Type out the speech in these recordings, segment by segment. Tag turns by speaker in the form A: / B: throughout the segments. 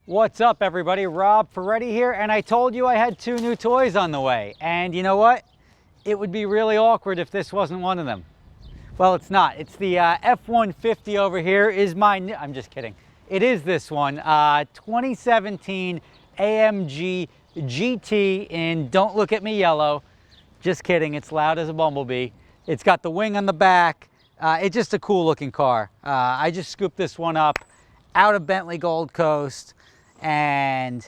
A: What's up, everybody? Rob Ferretti here, and I told you I had 2 new toys on the way. And you know what? It would be really awkward if this wasn't one of them. Well, it's not. It's the F-150 over here is my new, I'm just kidding. It is this one, 2017 AMG GT in Don't Look at Me Yellow. Just kidding, it's loud as a bumblebee. It's got the wing on the back. It's just a cool looking car. I just scooped this one up out of Bentley Gold Coast, and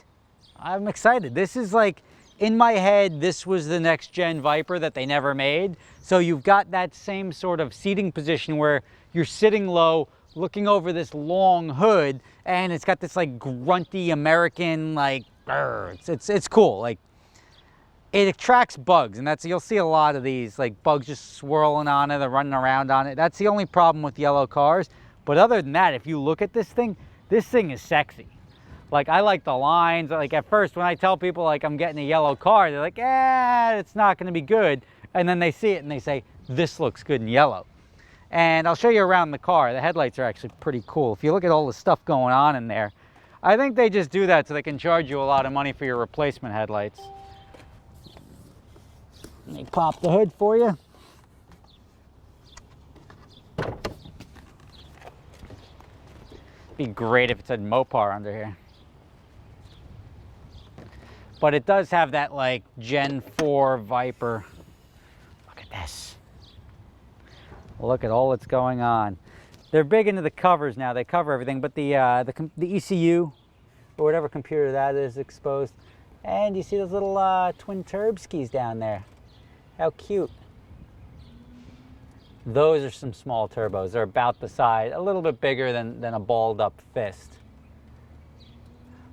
A: I'm excited. This is like, in my head, this was the next gen Viper that they never made. So you've got that same sort of seating position where you're sitting low, looking over this long hood, and it's got this like grunty American, like, it's cool. Like, it attracts bugs, and that's, you'll see a lot of these, like bugs just swirling on it or running around on it. That's the only problem with yellow cars. But other than that, if you look at this thing is sexy. Like, I like the lines. Like, at first when I tell people like I'm getting a yellow car, they're like, it's not gonna be good. And then they see it and they say, this looks good in yellow. And I'll show you around the car. The headlights are actually pretty cool. If you look at all the stuff going on in there, I think they just do that so they can charge you a lot of money for your replacement headlights. Let me pop the hood for you. Be great if it said Mopar under here. But it does have that like Gen 4 Viper. Look at this. Look at all that's going on. They're big into the covers now. They cover everything, but the ECU or whatever computer that is exposed. And you see those little twin turb skis down there. How cute. Those are some small turbos. They're about the size, a little bit bigger than a balled up fist.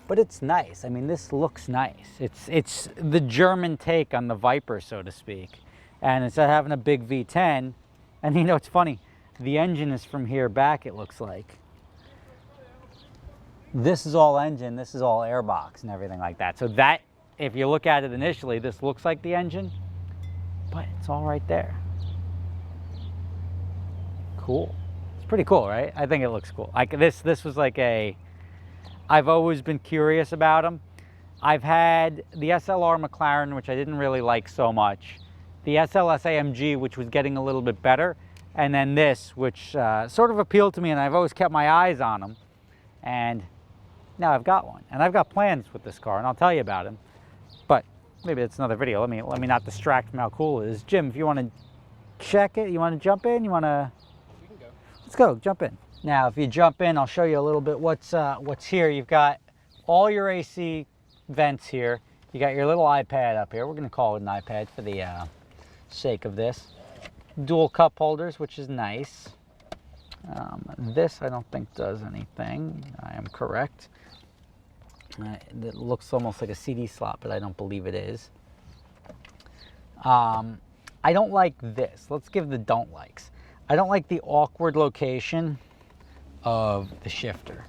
A: But it's nice. I mean, this looks nice. It's the German take on the Viper, so to speak. And instead of having a big V10, and you know, it's funny, the engine is from here back, it looks like. This is all engine, this is all airbox and everything like that. So that, if you look at it initially, this looks like the engine, but it's all right there. Cool. It's pretty cool, right? I think it looks cool. Like this was like a, I've always been curious about them. I've had the SLR McLaren, which I didn't really like so much. The SLS AMG, which was getting a little bit better. And then this, which sort of appealed to me, and I've always kept my eyes on them. And now I've got one. And I've got plans with this car, and I'll tell you about them. But maybe it's another video. Let me not distract from how cool it is. Jim, if you want to check it, you want to jump in? You want to... Let's go, jump in. Now, if you jump in, I'll show you a little bit what's here. You've got all your AC vents here. You got your little iPad up here. We're gonna call it an iPad for the sake of this. Dual cup holders, which is nice. This I don't think does anything. I am correct. It looks almost like a CD slot, but I don't believe it is. I don't like this. Let's give the don't likes. I don't like the awkward location of the shifter.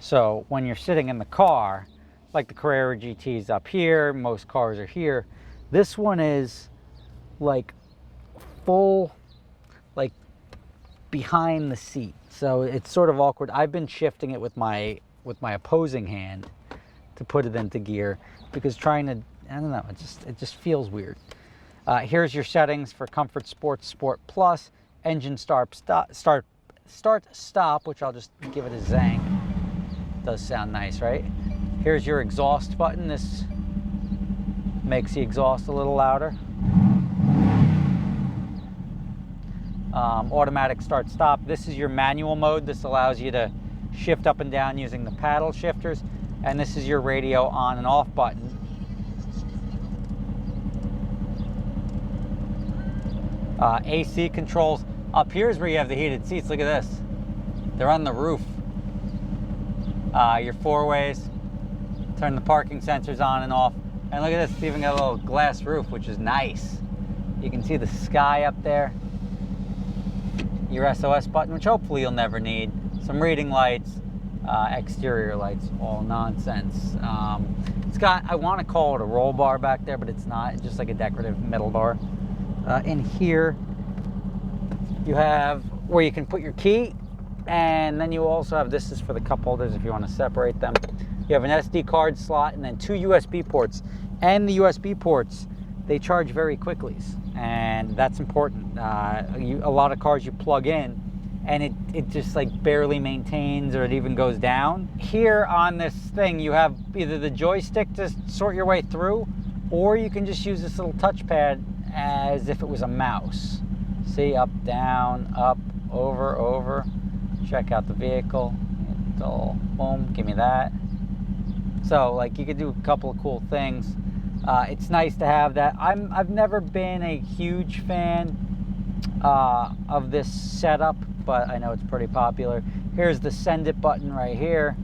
A: So when you're sitting in the car, like the Carrera GT's up here, most cars are here. This one is like full, like behind the seat. So it's sort of awkward. I've been shifting it with my opposing hand to put it into gear, because trying to, I don't know, it just feels weird. Here's your settings for Comfort, Sport, Sport Plus. Engine start, stop, which I'll just give it a zang. Does sound nice, right? Here's your exhaust button. This makes the exhaust a little louder. Automatic start, stop. This is your manual mode. This allows you to shift up and down using the paddle shifters. And this is your radio on and off button. AC controls. Up here is where you have the heated seats. Look at this. They're on the roof. Your 4-ways. Turn the parking sensors on and off. And look at this, it's even got a little glass roof, which is nice. You can see the sky up there. Your SOS button, which hopefully you'll never need. Some reading lights, exterior lights, all nonsense. It's got, I want to call it a roll bar back there, but it's not. It's just like a decorative metal bar. In here, you have where you can put your key, and then you also have, this is for the cup holders if you want to separate them. You have an SD card slot and then 2 USB ports. And the USB ports, they charge very quickly, and that's important. A lot of cars you plug in and it just like barely maintains, or it even goes down. Here on this thing, you have either the joystick to sort your way through, or you can just use this little touchpad as if it was a mouse. See, up, down, up, over, over. Check out the vehicle. Boom, give me that. So like you could do a couple of cool things. It's nice to have that. I've never been a huge fan of this setup, but I know it's pretty popular. Here's the send it button right here.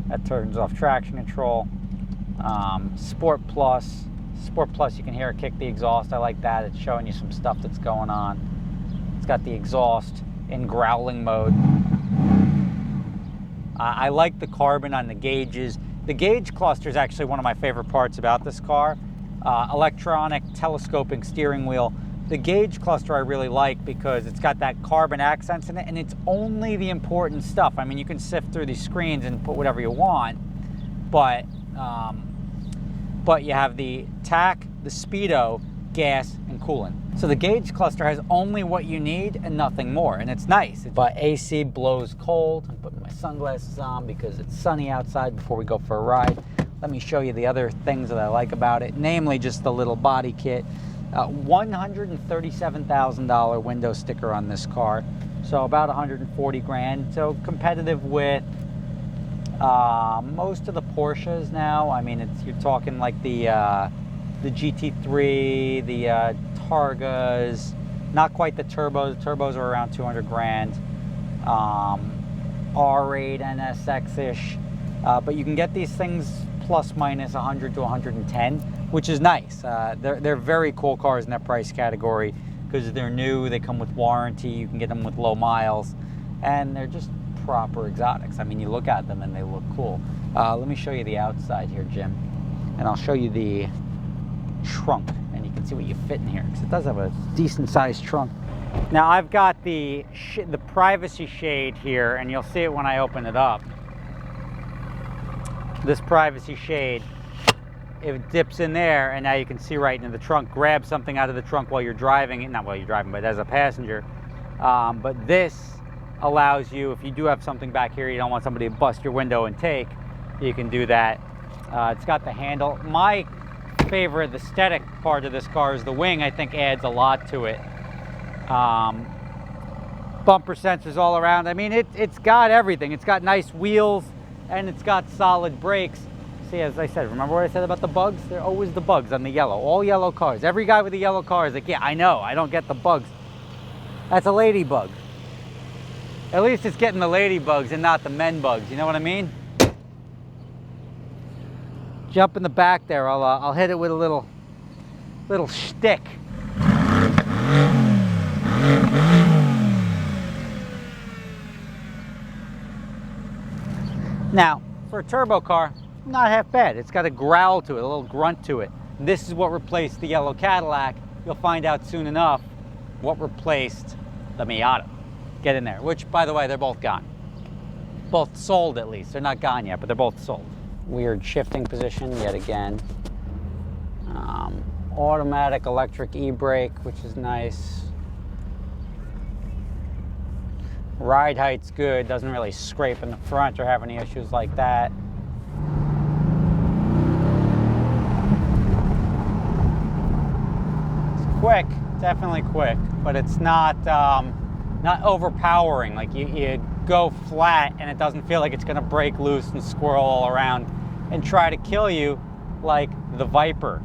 A: That turns off traction control. Sport Plus. Sport Plus, you can hear it kick the exhaust. I like that. It's showing you some stuff that's going on. It's got the exhaust in growling mode. I like the carbon on the gauges. The gauge cluster is actually one of my favorite parts about this car. Electronic telescoping steering wheel. The gauge cluster I really like because it's got that carbon accents in it, and it's only the important stuff. I mean, you can sift through these screens and put whatever you want, but you have the tach, the speedo, gas, and coolant. So the gauge cluster has only what you need and nothing more, and it's nice. But AC blows cold. I'm putting my sunglasses on because it's sunny outside before we go for a ride. Let me show you the other things that I like about it, namely just the little body kit. $137,000 window sticker on this car, so about 140 grand. So competitive with most of the Porsches now. I mean, you're talking like the GT3, the Targas, not quite the turbos. The turbos are around 200 grand. R8 NSX-ish, but you can get these things plus minus 100 to 110, which is nice. They're very cool cars in that price category because they're new, they come with warranty, you can get them with low miles, and they're just proper exotics. I mean, you look at them and they look cool. Let me show you the outside here, Jim, and I'll show you the trunk, and you can see what you fit in here, because it does have a decent sized trunk. Now I've got the privacy shade here, and you'll see it when I open it up. This privacy shade, it dips in there, and now you can see right into the trunk. Grab something out of the trunk while you're driving, not while you're driving, but as a passenger. But this allows you, if you do have something back here you don't want somebody to bust your window and take, you can do that. It's got the handle. My favorite aesthetic part of this car is the wing. I think adds a lot to it. Bumper sensors all around. I mean, it's got everything. It's got nice wheels, and it's got solid brakes. See, as I said, remember what I said about the bugs? They're always the bugs on the yellow. All yellow cars. Every guy with a yellow car is like, yeah, I know, I don't get the bugs. That's a ladybug. At least it's getting the ladybugs and not the men bugs. You know what I mean? Jump in the back there. I'll hit it with a little shtick. Now, for a turbo car, not half bad. It's got a growl to it, a little grunt to it. This is what replaced the yellow Cadillac. You'll find out soon enough what replaced the Miata. Get in there, which, by the way, they're both gone. Both sold, at least. They're not gone yet, but they're both sold. Weird shifting position yet again. Automatic electric e-brake, which is nice. Ride height's good, doesn't really scrape in the front or have any issues like that. It's quick, definitely quick, but it's not overpowering. Like you go flat and it doesn't feel like it's gonna break loose and squirrel all around and try to kill you like the Viper.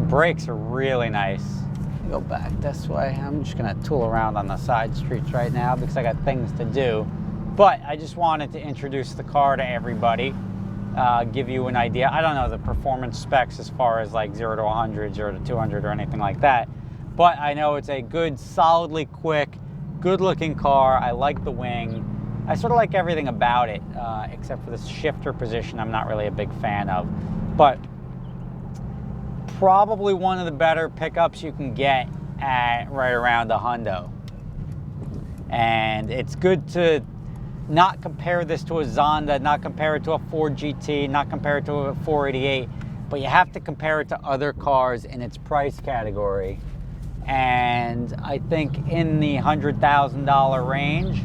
A: Brakes are really nice. Go back this way. I'm just gonna tool around on the side streets right now because I got things to do. But I just wanted to introduce the car to everybody, give you an idea. I don't know the performance specs as far as like 0 to 100, 0 to 200 or anything like that. But I know it's a good, solidly quick, good looking car. I like the wing. I sort of like everything about it, except for this shifter position I'm not really a big fan of. But probably one of the better pickups you can get at right around a hundo. And it's good to not compare this to a Zonda, not compare it to a Ford GT, not compare it to a 488, but you have to compare it to other cars in its price category. And I think in the $100,000 range,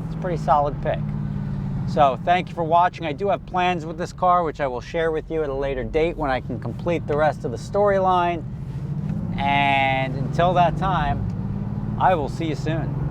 A: it's a pretty solid pick. So thank you for watching. I do have plans with this car, which I will share with you at a later date when I can complete the rest of the storyline. And until that time, I will see you soon.